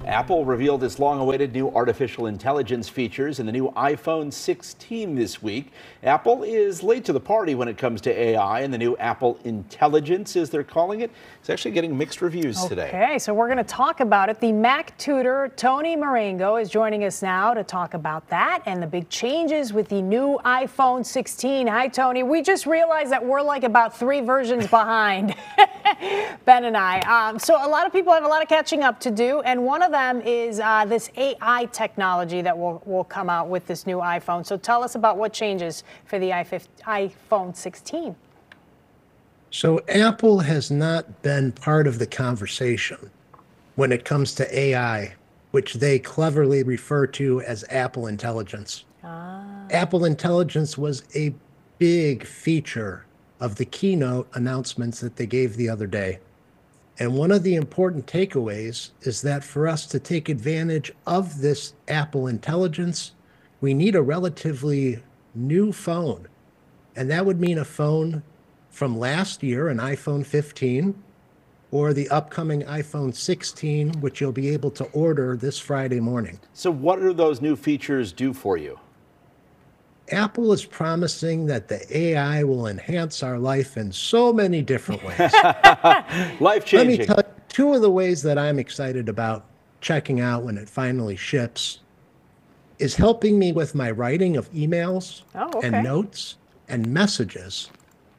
Apple revealed its long-awaited new artificial intelligence features in the new iPhone 16 this week. Apple is late to the party when it comes to AI, and the new Apple Intelligence, as they're calling it, is actually getting mixed reviews today. Okay, so we're going to talk about it. The Mac tutor, Tony Marengo, is joining us now to talk about that and the big changes with the new iPhone 16. Hi, Tony. We just realized that we're like about 3 versions behind, Ben and I. So a lot of people have a lot of catching up to do, and one of them is this AI technology that will come out with this new iPhone. So tell us about what changes for the iPhone 16. So Apple has not been part of the conversation when it comes to AI, which they cleverly refer to as Apple Intelligence. Apple Intelligence was a big feature of the keynote announcements that they gave the other day. And one of the important takeaways is that for us to take advantage of this Apple Intelligence, we need a relatively new phone. And that would mean a phone from last year, an iPhone 15, or the upcoming iPhone 16, which you'll be able to order this Friday morning. So what do those new features do for you? Apple is promising that the AI will enhance our life in so many different ways. Life-changing. Let me tell you 2 of the ways that I'm excited about checking out when it finally ships is helping me with my writing of emails and notes and messages,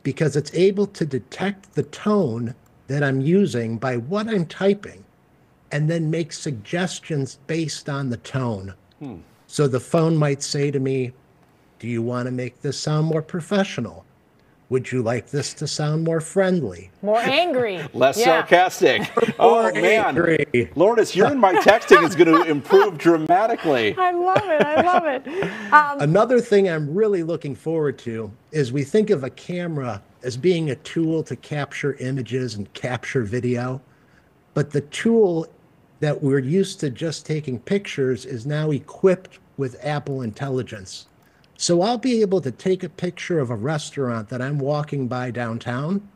because it's able to detect the tone that I'm using by what I'm typing and then make suggestions based on the tone. So the phone might say to me, do you want to make this sound more professional? Would you like this to sound more friendly? More angry. Less sarcastic. Oh, man. Angry. Lawrence, your and my texting is going to improve dramatically. I love it. I love it. Another thing I'm really looking forward to is we think of a camera as being a tool to capture images and capture video. But the tool that we're used to just taking pictures is now equipped with Apple Intelligence. So I'll be able to take a picture of a restaurant that I'm walking by downtown,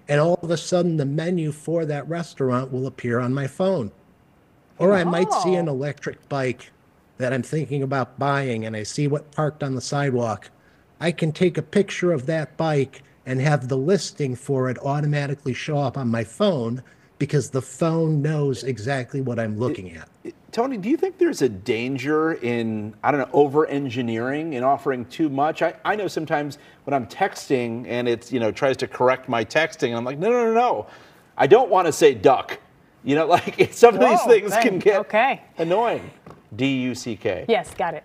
and all of a sudden the menu for that restaurant will appear on my phone. Or I might see an electric bike that I'm thinking about buying, and I see what parked on the sidewalk. I can take a picture of that bike and have the listing for it automatically show up on my phone, because the phone knows exactly what I'm looking at. Tony, do you think there's a danger in, I don't know, over-engineering and offering too much? I know sometimes when I'm texting and it's, tries to correct my texting, and I'm like, no. I don't want to say duck. Like some of these things can get annoying. D-U-C-K. Yes, got it.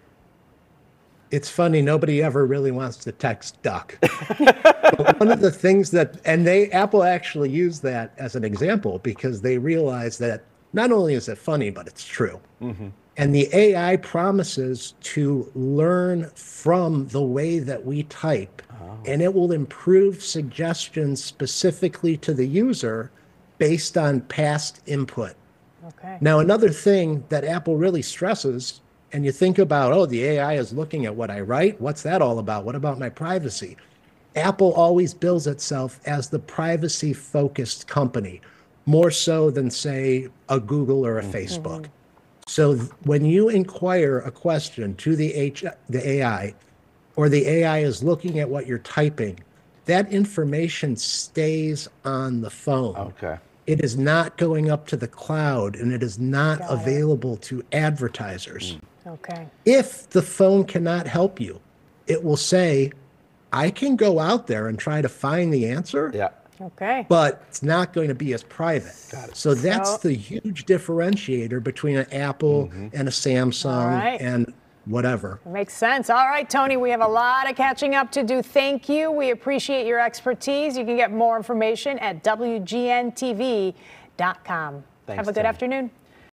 It's funny, nobody ever really wants to text duck. But one of the things Apple actually used that as an example, because they realized that not only is it funny, but it's true. And the AI promises to learn from the way that we type, and it will improve suggestions specifically to the user based on past input. Now, another thing that Apple really stresses, and you think about, the AI is looking at what I write. What's that all about? What about my privacy? Apple always bills itself as the privacy-focused company, more so than, say, a Google or a Facebook. So when you inquire a question to the AI, or the AI is looking at what you're typing, that information stays on the phone. It is not going up to the cloud, and it is not available to advertisers. If the phone cannot help you, it will say, I can go out there and try to find the answer. But it's not going to be as private. So that's the huge differentiator between an Apple and a Samsung and whatever. Makes sense. All right, Tony, we have a lot of catching up to do. Thank you. We appreciate your expertise. You can get more information at WGNTV.com. Have a good afternoon.